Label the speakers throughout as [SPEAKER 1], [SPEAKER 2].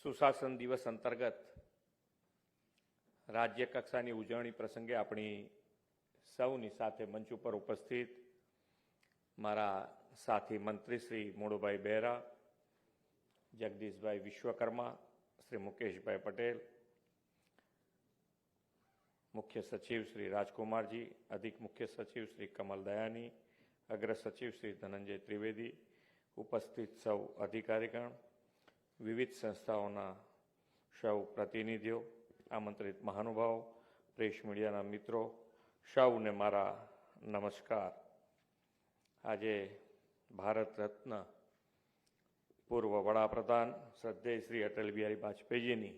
[SPEAKER 1] સુશાસન દિવસ અંતર્ગત રાજ્ય કક્ષાની ઉજવણી પ્રસંગે આપણી સૌની સાથે મંચ ઉપર ઉપસ્થિત મારા સાથી મંત્રી શ્રી મોડુભાઈ બહેરા, જગદીશભાઈ વિશ્વકર્મા, શ્રી મુકેશભાઈ પટેલ, મુખ્ય સચિવ શ્રી રાજકુમારજી, અધિક મુખ્ય સચિવ શ્રી કમલ દયાની, અગ્ર સચિવ શ્રી ધનંજય ત્રિવેદી, ઉપસ્થિત સૌ અધિકારીગણ, વિવિધ સંસ્થાઓના સૌ પ્રતિનિધિઓ, આમંત્રિત મહાનુભાવો, પ્રેસ મીડિયાના મિત્રો, સૌને મારા નમસ્કાર. આજે ભારત રત્ન પૂર્વ વડાપ્રધાન શ્રદ્ધેય શ્રી અટલ બિહારી વાજપેયીજીની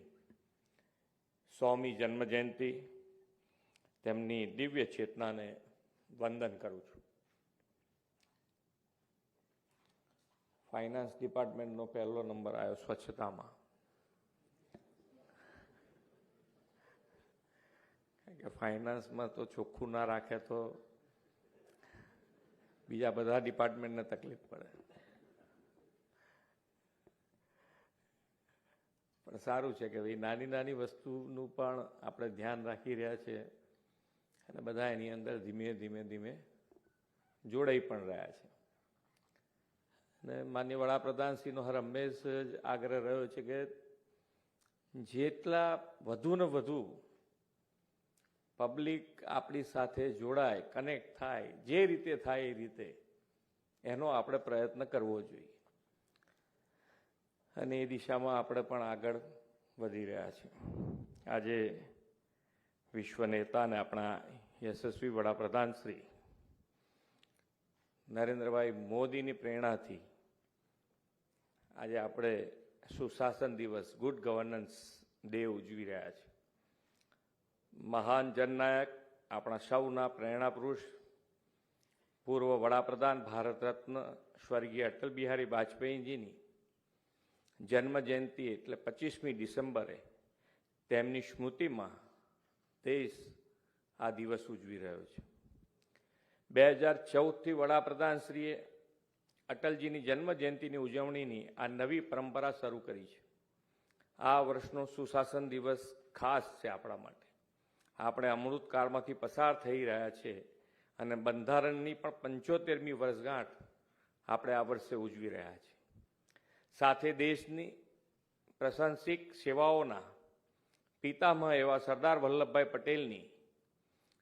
[SPEAKER 1] 100મી જન્મજયંતિ, તેમની દિવ્ય ચેતનાને વંદન કરું છું. ફાઇનાન્સ ડિપાર્ટમેન્ટનો પહેલો નંબર આવ્યો સ્વચ્છતામાં. કારણ કે ફાઇનાન્સમાં તો ચોખ્ખું ના રાખે તો બીજા બધા ડિપાર્ટમેન્ટને તકલીફ પડે. પણ સારું છે કે ભાઈ નાની નાની વસ્તુનું પણ આપણે ધ્યાન રાખી રહ્યા છીએ અને બધા એની અંદર ધીમે ધીમે ધીમે જોડાઈ પણ રહ્યા છે. અને માનનીય વડાપ્રધાનશ્રીનો હર હંમેશ જ આગ્રહ રહ્યો છે કે જેટલા વધુ ને વધુ પબ્લિક આપણી સાથે જોડાય, કનેક્ટ થાય, જે રીતે થાય એ રીતે એનો આપણે પ્રયત્ન કરવો જોઈએ. અને એ દિશામાં આપણે પણ આગળ વધી રહ્યા છીએ. આજે વિશ્વ નેતા અને આપણા યશસ્વી વડાપ્રધાન શ્રી નરેન્દ્રભાઈ મોદીની પ્રેરણાથી આજે આપણે સુશાસન દિવસ, ગુડ ગવર્નન્સ ડે ઉજવી રહ્યા છીએ. મહાન જનનાયક, આપણા સૌના પ્રેરણા પુરુષ, પૂર્વ વડાપ્રધાન ભારત રત્ન સ્વર્ગીય અટલ બિહારી વાજપેયીજીની જન્મ જયંતિ એટલે 25મી ડિસેમ્બરે તેમની સ્મૃતિમાં દેશ આ દિવસ ઉજવી રહ્યો છે. 2014થી વડાપ્રધાનશ્રીએ અટલજીની જન્મ જયંતિની ઉજવણીની આ નવી પરંપરા શરૂ કરી છે. આ વર્ષનો સુશાસન દિવસ ખાસ છે આપણા માટે. આપણે અમૃતકાળમાંથી પસાર થઈ રહ્યા છે અને બંધારણની પણ 75મી વર્ષગાંઠ આપણે આ વર્ષે ઉજવી રહ્યા છીએ. સાથે દેશની પ્રશંસિક સેવાઓના પિતામહ એવા સરદાર વલ્લભભાઈ પટેલની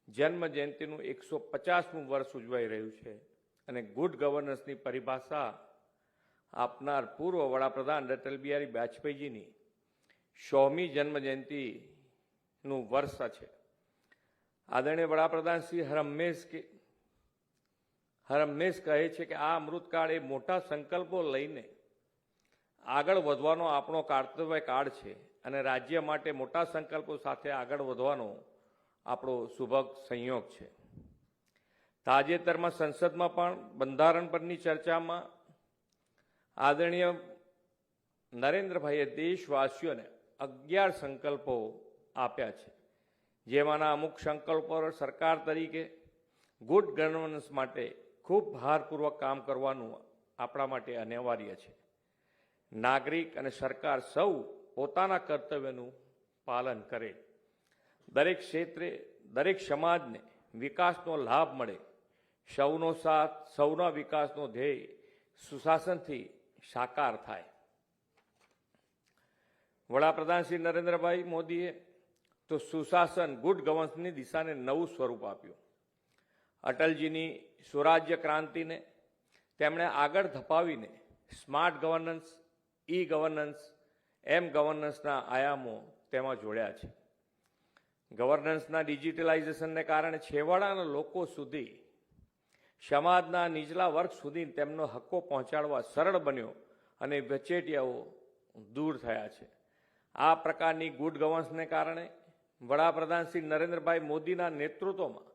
[SPEAKER 1] જન્મ જયંતિનું 150મું વર્ષ ઉજવાઈ રહ્યું છે. અને ગુડ ગવર્નન્સની પરિભાષા આપનાર પૂર્વ વડાપ્રધાન અટલ બિહારી વાજપેયીજીની 100મી જન્મ જયંતિનું વર્ષ છે. આદરણીય વડાપ્રધાન શ્રી હર હંમેશ કહે છે કે આ અમૃતકાળ એ મોટા સંકલ્પો લઈને આગળ વધવાનો આપણો કર્તવ્ય કાળ છે અને રાજ્ય માટે મોટા સંકલ્પો સાથે આગળ વધવાનો આપણો સુભગ સંયોગ છે. તાજેતરમાં સંસદમાં પણ બંધારણ પરની ચર્ચામાં આદરણીય નરેન્દ્રભાઈએ દેશવાસીઓને 11 સંકલ્પો આપ્યા છે, જેમાંના અમુક સંકલ્પો સરકાર તરીકે ગુડ ગવર્નન્સ માટે ખૂબ ભારપૂર્વક કામ કરવાનું આપણા માટે અનિવાર્ય છે. નાગરિક અને સરકાર સૌ પોતાના કર્તવ્યનું પાલન કરે, દરેક ક્ષેત્રે દરેક સમાજને વિકાસનો લાભ મળે, સૌનો સાથ, સૌના વિકાસનો ધ્યેય સુશાસનથી સાકાર થાય. વડાપ્રધાન શ્રી નરેન્દ્રભાઈ મોદીએ તો સુશાસન, ગુડ ગવર્નન્સની દિશાને નવું સ્વરૂપ આપ્યું. અટલજીની સ્વરાજ્ય ક્રાંતિને તેમણે આગળ ધપાવીને સ્માર્ટ ગવર્નન્સ, ઈ ગવર્નન્સ, એમ ગવર્નન્સના આયામો તેમાં જોડ્યા છે. ગવર્નન્સના ડિજિટલાઇઝેશનને કારણે છેવાડાના લોકો સુધી, સમાજના નીચલા વર્ગ સુધી તેમનો હક્કો પહોંચાડવા સરળ બન્યો અને વચેટિયાઓ દૂર થયા છે. આ પ્રકારની ગુડ ગવર્નન્સને કારણે વડાપ્રધાન શ્રી નરેન્દ્રભાઈ મોદીના નેતૃત્વમાં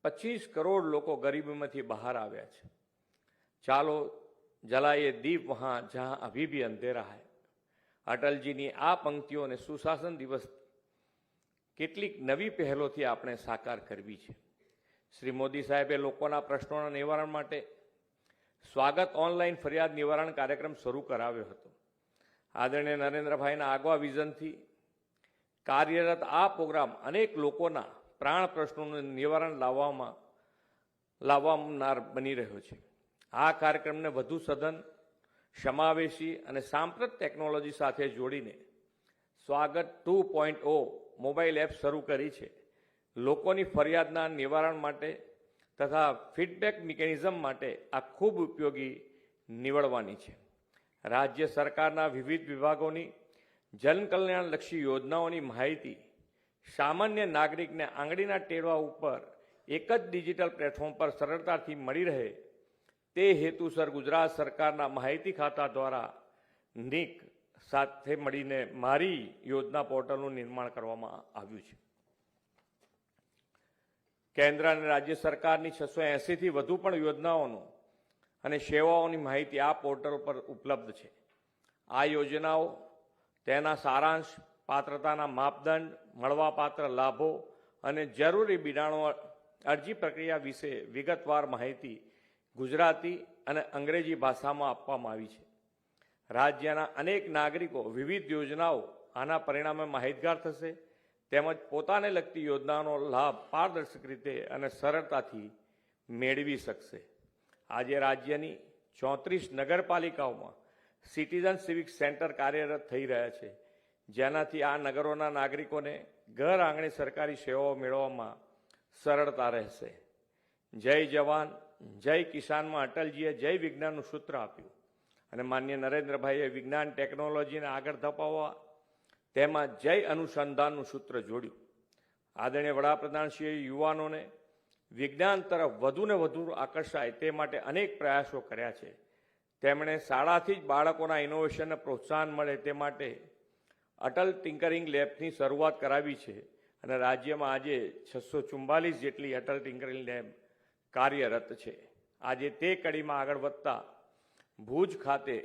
[SPEAKER 1] 25 કરોડ લોકો ગરીબીમાંથી બહાર આવ્યા છે. ચાલો જલાયે દીપ વહાં જહાં અભી ભી અંધેરા હૈ. અટલજીની આ પંક્તિઓને સુશાસન દિવસ કેટલીક નવી પહેલોથી આપણે સાકાર કરવી છે. શ્રી મોદી સાહેબે લોકોના પ્રશ્નોના નિવારણ માટે સ્વાગત ઓનલાઈન ફરિયાદ નિવારણ કાર્યક્રમ શરૂ કરાવ્યો હતો. આદરણીય નરેન્દ્રભાઈના આગવા વિઝનથી કાર્યરત આ પ્રોગ્રામ અનેક લોકોના પ્રાણ પ્રશ્નોનું નિવારણ લાવનાર બની રહ્યો છે. આ કાર્યક્રમને વધુ સઘન, સમાવેશી અને સાંપ્રત ટેકનોલોજી સાથે જોડીને સ્વાગત 2.0 મોબાઈલ એપ શરૂ કરી છે. લોકોની ફરિયાદના નિવારણ માટે તથા ફીડબેક મિકેનિઝમ માટે આ ખૂબ ઉપયોગી નીવડવાની છે. રાજ્ય સરકારના વિવિધ વિભાગોની જનકલ્યાણલક્ષી યોજનાઓની માહિતી સામાન્ય નાગરિકને આંગળીના ટેરવા ઉપર એક જ ડિજિટલ પ્લેટફોર્મ પર સરળતાથી મળી રહે તે હેતુસર ગુજરાત સરકારના માહિતી ખાતા દ્વારા નિક સાથે મળીને મારી યોજના પોર્ટલનું નિર્માણ કરવામાં આવ્યું છે. કેન્દ્ર અને રાજ્ય સરકારની 680થી વધુ પણ યોજનાઓનો અને સેવાઓની માહિતી આ પોર્ટલ પર ઉપલબ્ધ છે. આ યોજનાઓ, તેના સારાંશ, પાત્રતાના માપદંડ, મળવાપાત્ર લાભો અને જરૂરી બિડાણો અરજી પ્રક્રિયા વિશે વિગતવાર માહિતી ગુજરાતી અને અંગ્રેજી ભાષામાં આપવામાં આવી છે. રાજ્યના અનેક નાગરિકો વિવિધ યોજનાઓ આના પરિણામે માહિતગાર થશે તેમજ પોતાને લગતી યોજનાઓનો લાભ પારદર્શક રીતે અને સરળતાથી મેળવી શકશે. આજે રાજ્યની 34 નગરપાલિકાઓમાં સિટીઝન સિવિક સેન્ટર કાર્યરત થઈ રહ્યા છે, જેનાથી આ નગરોના નાગરિકોને ઘર આંગણે સરકારી સેવાઓ મેળવવામાં સરળતા રહેશે. જય જવાન, જય કિસાનમાં અટલજીએ જય વિજ્ઞાનનું સૂત્ર આપ્યું અને માનનીય નરેન્દ્રભાઈએ વિજ્ઞાન ટેકનોલોજીને આગળ ધપાવવા તેમાં જય અનુસંધાનનું સૂત્ર જોડ્યું. આદરણીય વડાપ્રધાનશ્રીએ યુવાનોને વિજ્ઞાન તરફ વધુને વધુ આકર્ષાય તે માટે અનેક પ્રયાસો કર્યા છે. તેમણે શાળાથી જ બાળકોના ઇનોવેશનને પ્રોત્સાહન મળે તે માટે અટલ ટિંકરિંગ લેબની શરૂઆત કરાવી છે અને રાજ્યમાં આજે 644 જેટલી અટલ ટિંકરિંગ લેબ કાર્યરત છે. આજે તે કડીમાં આગળ વધતા ભુજ ખાતે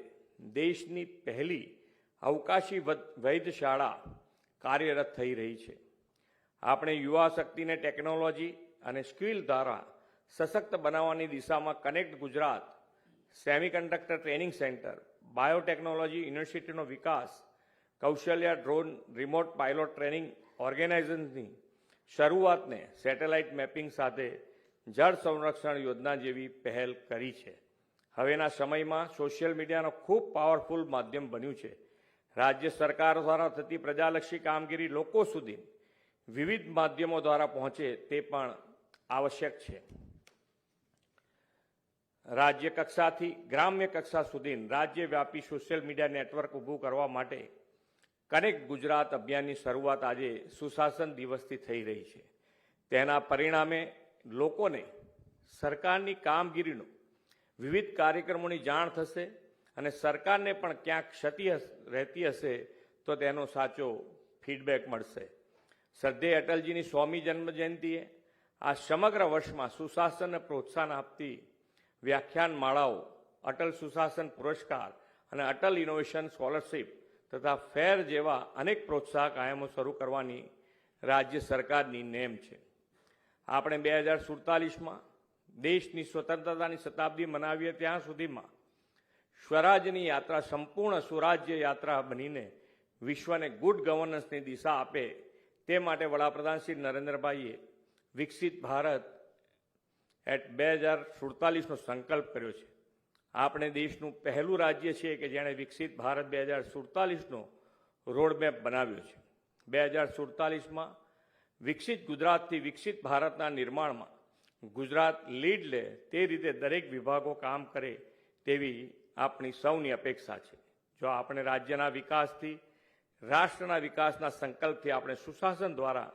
[SPEAKER 1] દેશની પહેલી અવકાશી વૈધશાળા કાર્યરત થઈ રહી છે. આપણે યુવા શક્તિને ટેકનોલોજી અને સ્કિલ દ્વારા સશક્ત બનાવવાની દિશામાં connect Gujarat, semiconductor training centre, biotechnology યુનિવર્સિટીનો વિકાસ, કૌશલ્ય ડ્રોન રિમોટ પાયલોટ ટ્રેનિંગ ઓર્ગેનાઇઝેશનની શરૂઆતને સેટેલાઇટ મેપિંગ સાથે જળ સંરક્ષણ યોજના જેવી પહેલ કરી છે. હવેના સમયમાં સોશિયલ મીડિયાનો ખૂબ પાવરફુલ માધ્યમ બન્યું છે. રાજ્ય સરકાર દ્વારા થતી પ્રજાલક્ષી કામગીરી લોકો સુધી વિવિધ માધ્યમો દ્વારા પહોંચે તે પણ આવશ્યક છે. રાજ્ય કક્ષાથી ગ્રામ્ય કક્ષા સુધી રાજ્યવ્યાપી સોશિયલ મીડિયા નેટવર્ક ઊભું કરવા માટે કનેક્ટ ગુજરાત અભિયાનની શરૂઆત આજે સુશાસન દિવસથી થઈ રહી છે. તેના પરિણામે લોકોને સરકારની કામગીરીનો વિવિધ કાર્યક્રમોની જાણ થશે અને સરકારને પણ ક્યાંક ક્ષતિ રહેતી હશે તો તેનો સાચો ફીડબેક મળશે. શ્રદ્ધેય અટલજીની 100મી જન્મજયંતિએ આ સમગ્ર વર્ષમાં સુશાસનને પ્રોત્સાહન આપતી વ્યાખ્યાન માળાઓ, અટલ સુશાસન પુરસ્કાર અને અટલ ઇનોવેશન સ્કોલરશીપ તથા ફેર જેવા અનેક પ્રોત્સાહક આયામો શરૂ કરવાની રાજ્ય સરકારની નેમ છે. આપણે 2047માં દેશની સ્વતંત્રતાની શતાબ્દી મનાવીએ ત્યાં સુધીમાં સ્વરાજ્યની યાત્રા સંપૂર્ણ સુરાજ્ય યાત્રા બનીને વિશ્વને ગુડ ગવર્નન્સની દિશા આપે તે માટે વડાપ્રધાન શ્રી નરેન્દ્રભાઈએ વિકસિત ભારત એટ 2047નો સંકલ્પ કર્યો છે. આપણે દેશનું પહેલું રાજ્ય છે કે જેણે વિકસિત ભારત 2047નો રોડમેપ બનાવ્યો છે. 2047માં વિકસિત ગુજરાતથી વિકસિત ભારતના નિર્માણમાં ગુજરાત લીડ લે તે રીતે દરેક વિભાગો કામ કરે તેવી આપણી સૌની અપેક્ષા છે. જો આપણે રાજ્યના વિકાસથી રાષ્ટ્રના વિકાસના સંકલ્પથી આપણે સુશાસન દ્વારા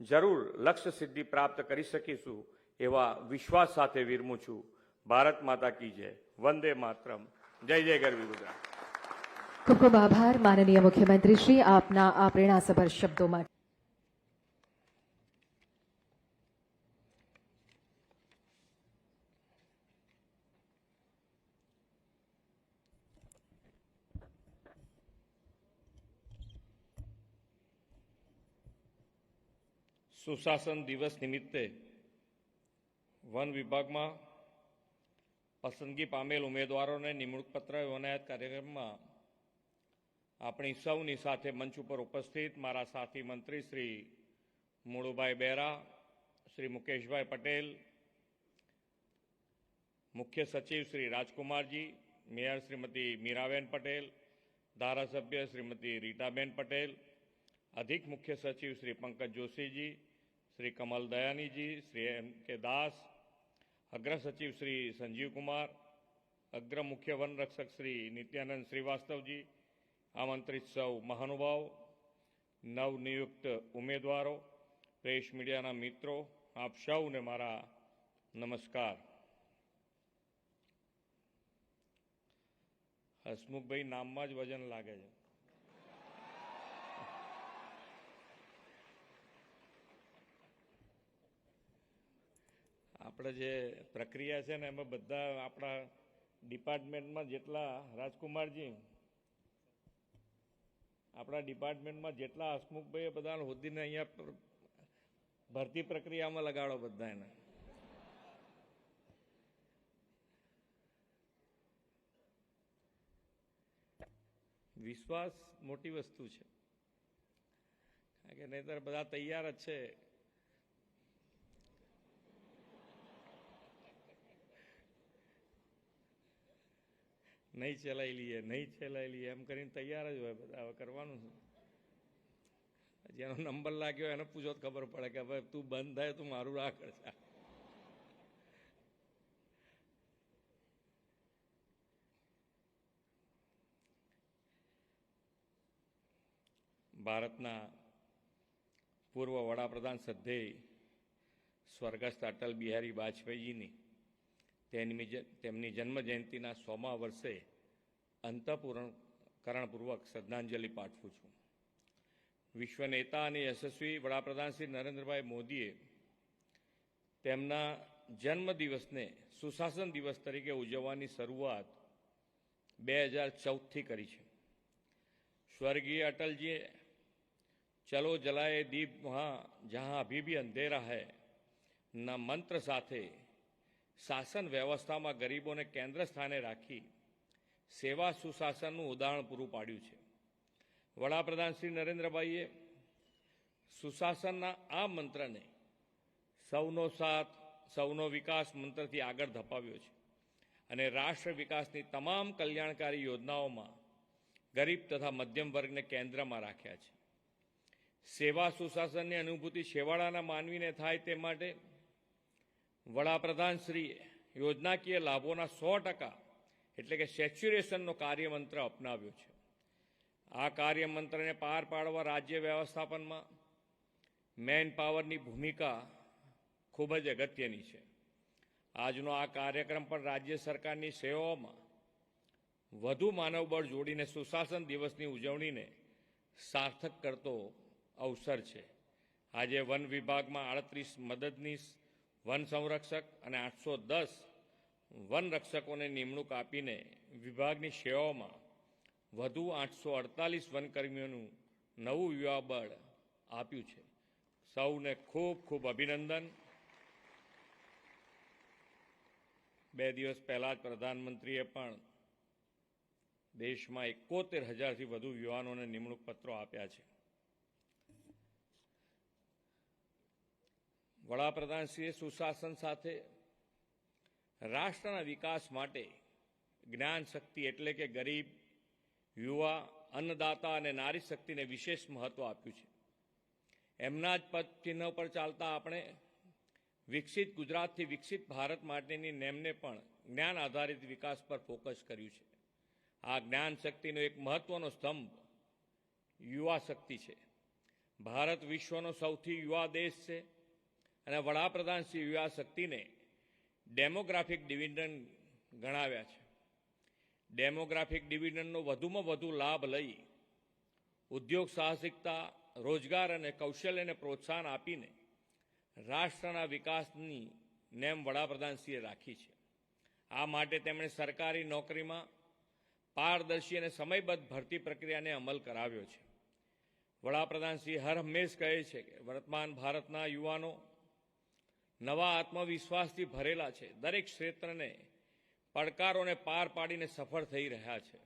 [SPEAKER 1] જરૂર લક્ષ્ય સિદ્ધિ પ્રાપ્ત કરી શકીશું એવા વિશ્વાસ સાથે વિરમું છું. ભારત માતા કી જય. વંદે માતરમ. જય જય ગરવી ગુજરાત.
[SPEAKER 2] ખૂબ ખૂબ આભાર માનનીય મુખ્યમંત્રી શ્રી આપના આ પ્રેરણાસભર શબ્દો માટે.
[SPEAKER 1] સુશાસન દિવસ નિમિત્તે વન વિભાગમાં પસંદગી પામેલ ઉમેદવારોને નિમણૂક પત્ર એનાયત કાર્યક્રમમાં આપણી સૌની સાથે મંચ ઉપર ઉપસ્થિત મારા સાથી મંત્રી શ્રી મુળુભાઈ બેરા, શ્રી મુકેશભાઈ પટેલ, મુખ્ય સચિવ શ્રી રાજકુમારજી, મેયર શ્રીમતી મીરાબેન પટેલ, ધારાસભ્ય શ્રીમતી રીટાબેન પટેલ, અધિક મુખ્ય સચિવ શ્રી પંકજ જોશીજી, શ્રી કમલ દયાનીજી, શ્રી એમ કે દાસ, અગ્ર સચિવ શ્રી સંજીવકુમાર, અગ્ર મુખ્ય વનરક્ષક શ્રી નિત્યાનંદ શ્રીવાસ્તવજી, આમંત્રિત સૌ મહાનુભાવ, નવનિયુક્ત ઉમેદવારો, પ્રેસ મીડિયાના મિત્રો, આપ સૌને મારા નમસ્કાર. હસમુખભાઈ નામમાં જ વજન લાગે છે. આપણે જે પ્રક્રિયા છે ને એમાં બધા આપણા ડિપાર્ટમેન્ટમાં જેટલા રાજકુમારજી આપણા ડિપાર્ટમેન્ટમાં જેટલા હસમુખભાઈ બધા હોદ્દીને અહીંયા ભરતી પ્રક્રિયામાં લગાડો બધા એને. વિશ્વાસ મોટી વસ્તુ છે, કારણ કે નહીંતર બધા તૈયાર જ છે. નહીં ચલાવી લઈએ એમ કરીને તૈયાર જ હોય બધા. હવે કરવાનું છે, જેનો નંબર લાગ્યો એને પૂછો તો ખબર પડે કે હવે તું બંધ થાય તું મારું રાખ છે. ભારતના પૂર્વ વડાપ્રધાન શ્રદ્ધેય સ્વર્ગસ્થ અટલ બિહારી વાજપેયીજીની તેમની જન્મજયંતિના 100મા વર્ષે અંતઃકરણપૂર્વક શ્રદ્ધાંજલિ પાઠવું છું. વિશ્વ નેતા અને યશસ્વી વડાપ્રધાન શ્રી નરેન્દ્રભાઈ મોદીએ તેમના જન્મદિવસને સુશાસન દિવસ તરીકે ઉજવવાની શરૂઆત 2014થી કરી છે. સ્વર્ગીય અટલજીએ ચલો જલાએ દીપ વહાં જહાં અભી ભી અંધેરા હૈ ના મંત્ર સાથે શાસન વ્યવસ્થામાં ગરીબોને કેન્દ્ર સ્થાને રાખી સેવા સુશાસનનું ઉદાહરણ પૂરું પાડ્યું છે. વડાપ્રધાન શ્રી નરેન્દ્રભાઈએ સુશાસનના આ મંત્રને સૌનો સાથ સૌનો વિકાસ મંત્રથી આગળ ધપાવ્યો છે અને રાષ્ટ્ર વિકાસની તમામ કલ્યાણકારી યોજનાઓમાં ગરીબ તથા મધ્યમ વર્ગને કેન્દ્રમાં રાખ્યા છે. સેવા સુશાસનની અનુભૂતિ છેવાડાના માનવીને થાય તે માટે વડાપ્રધાનશ્રીએ યોજનાકીય લાભોના 100% એટલે કે સેચ્યુરેશનનો કાર્યમંત્ર અપનાવ્યો છે. આ કાર્યમંત્રને પાર પાડવા રાજ્ય વ્યવસ્થાપનમાં મેન પાવરની ભૂમિકા ખૂબ જ અગત્યની છે. આજનો આ કાર્યક્રમ પણ રાજ્ય સરકારની સેવાઓમાં વધુ માનવબળ જોડીને સુશાસન દિવસની ઉજવણીને સાર્થક કરતો અવસર છે. આજે વન વિભાગમાં 38 મદદનીશ વન સંરક્ષક અને 810 વન રક્ષકોને નિમણૂક આપીને વિભાગની સેવાઓમાં વધુ 848 વનકર્મીઓનું નવું યુવા બળ આપ્યું છે. સૌને ખૂબ ખૂબ અભિનંદન. 2 દિવસ પહેલા જ પ્રધાનમંત્રીએ પણ દેશમાં 71,000થી વધુ યુવાનોને નિમણૂક પત્રો આપ્યા છે. વડાપ્રધાનશ્રીએ સુશાસન સાથે રાષ્ટ્રના વિકાસ માટે જ્ઞાન શક્તિ એટલે કે ગરીબ, યુવા, અન્નદાતા અને નારી શક્તિને વિશેષ મહત્વ આપ્યું છે. એમના જ પદ ચિહ્ન પર ચાલતા આપણે વિકસિત ગુજરાતથી વિકસિત ભારત માટેની નેમને પણ જ્ઞાન આધારિત વિકાસ પર ફોકસ કર્યું છે. આ જ્ઞાન શક્તિનો એક મહત્વનો સ્તંભ યુવા શક્તિ છે. ભારત વિશ્વનો સૌથી યુવા દેશ છે અને વડાપ્રધાન શ્રી યુવા શક્તિને ડેમોગ્રાફિક ડિવિડન્ડ ગણાવ્યા છે. ડેમોગ્રાફિક ડિવિડન્ડનો વધુમાં વધુ લાભ લઈ ઉદ્યોગ સાહસિકતા, રોજગાર અને કૌશલ્યને પ્રોત્સાહન આપીને રાષ્ટ્રના વિકાસની નેમ વડાપ્રધાનશ્રીએ રાખી છે. આ માટે તેમણે સરકારી નોકરીમાં પારદર્શી અને સમયબદ્ધ ભરતી પ્રક્રિયાને અમલ કરાવ્યો છે. વડાપ્રધાનશ્રી હર હંમેશ કહે છે કે વર્તમાન ભારતના યુવાનો નવા આત્મવિશ્વાસથી ભરેલા છે. દરેક ક્ષેત્રને પડકારોને પાર પાડીને સફળ થઈ રહ્યા છે.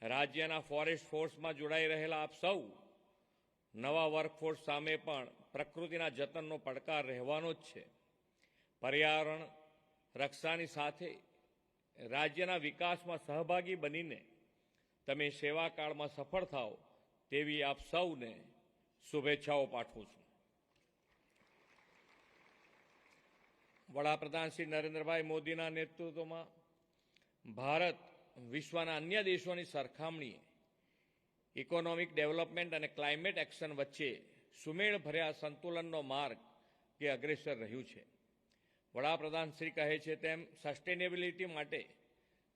[SPEAKER 1] રાજ્યના ફોરેસ્ટ ફોર્સમાં જોડાઈ રહેલા આપ સૌ નવા વર્કફોર્સ સામે પણ પ્રકૃતિના જતનનો પડકાર રહેવાનો જ છે. પર્યાવરણ રક્ષાની સાથે રાજ્યના વિકાસમાં સહભાગી બનીને તમે સેવાકાળમાં સફળ થાઓ તેવી આપ સૌને શુભેચ્છાઓ પાઠવું છું. વડાપ્રધાન શ્રી નરેન્દ્રભાઈ મોદીના નેતૃત્વમાં ભારત વિશ્વના અન્ય દેશોની સરખામણીએ ઇકોનોમિક ડેવલપમેન્ટ અને ક્લાઇમેટ એક્શન વચ્ચે સુમેળભર્યા સંતુલનનો માર્ગ કે અગ્રેસર રહ્યું છે. વડાપ્રધાન શ્રી કહે છે તેમ સસ્ટેનેબિલિટી માટે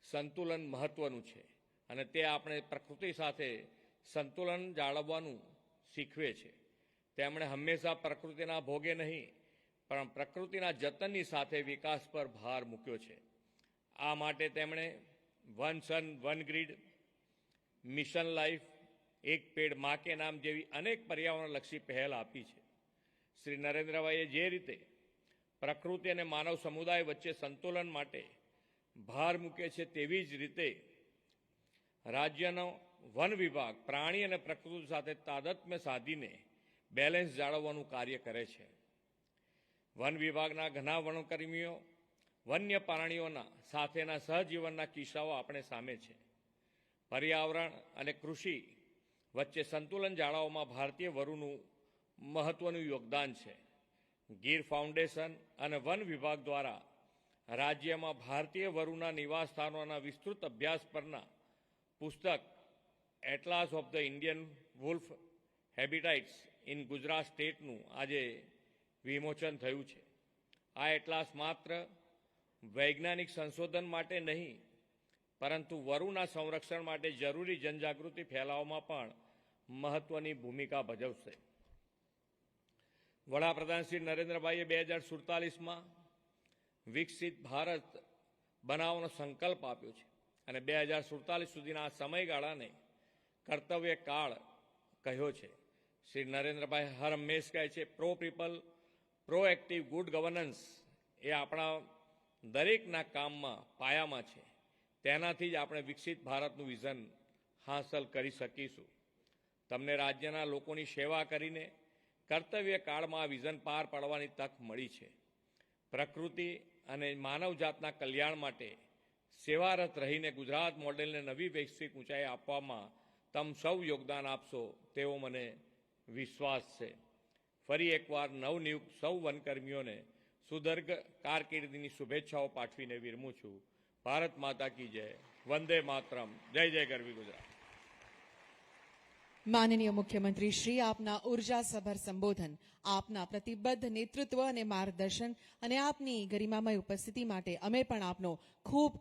[SPEAKER 1] સંતુલન મહત્વનું છે અને તે આપણે પ્રકૃતિ સાથે સંતુલન જાળવવાનું શીખવે છે. તેમણે હંમેશા પ્રકૃતિના ભોગે નહીં પણ પ્રકૃતિના જતનની સાથે વિકાસ પર ભાર મૂક્યો છે. આ માટે તેમણે વન સન વન ગ્રીડ, મિશન લાઈફ, એક પેડ માં કે નામ જેવી અનેક પર્યાવરણલક્ષી પહેલ આપી છે. શ્રી નરેન્દ્રભાઈએ જે રીતે પ્રકૃતિ અને માનવ સમુદાય વચ્ચે સંતુલન માટે ભાર મૂકે છે તેવી જ રીતે રાજ્યનો વન વિભાગ પ્રાણી અને પ્રકૃતિ સાથે તાદાત્મ્ય સાધીને બેલેન્સ જાળવવાનું કાર્ય કરે છે. વન વિભાગના ઘણા વનકર્મીઓ વન્ય પ્રાણીઓના સાથેના સહજીવનના કિસ્સાઓ આપણે સામે છે. પર્યાવરણ અને કૃષિ વચ્ચે સંતુલન જાળવવામાં ભારતીય વરુનું મહત્વનું યોગદાન છે. ગીર ફાઉન્ડેશન અને વન વિભાગ દ્વારા રાજ્યમાં ભારતીય વરુના નિવાસસ્થાનોના વિસ્તૃત અભ્યાસ પરના પુસ્તક atlas of the Indian wolf habitats in Gujarat સ્ટેટનું આજે વિમોચન થયું છે. આ એટલાસ માત્ર વૈજ્ઞાનિક સંશોધન માટે નહીં પરંતુ વરુના સંરક્ષણ માટે જરૂરી જનજાગૃતિ ફેલાવવામાં પણ મહત્વની ભૂમિકા ભજવશે. વડાપ્રધાન શ્રી નરેન્દ્રભાઈએ 2047માં વિકસિત ભારત બનાવવાનો સંકલ્પ આપ્યો છે અને 2047 સુધીના આ સમયગાળાને કર્તવ્ય કાળ કહ્યો છે. શ્રી નરેન્દ્રભાઈ હર હંમેશ કહે છે pro people proactive good governance એ આપણા દરેકના કામમાં પાયામાં છે. તેનાથી જ આપણે વિકસિત ભારતનું વિઝન હાંસલ કરી શકીશું. તમને રાજ્યના લોકોની સેવા કરીને કર્તવ્ય કાળમાં આ વિઝન પાર પાડવાની તક મળી છે. પ્રકૃતિ અને માનવજાતના કલ્યાણ માટે સેવારત રહીને ગુજરાત મોડેલને નવી વૈશ્વિક ઊંચાઈ આપવામાં તમ સૌ યોગદાન આપશો તેવો મને વિશ્વાસ છે. ફરી એકવાર નવનિયુક્ત સૌ વનકર્મીઓને સુદીર્ઘ કારકિર્દીની શુભેચ્છાઓ પાઠવીને વિરમું છું. ભારત માતા કી જય. વંદે માતરમ. જય જય ગરવી ગુજરાત.
[SPEAKER 3] માનનીય મુખ્યમંત્રી શ્રી, આપના ઉર્જાસભર સંબોધન, આપના પ્રતિબદ્ધ નેતૃત્વ અને માર્ગદર્શન અને આપની ગરિમામય ઉપસ્થિતિ માટે અમે પણ આપનો ખૂબ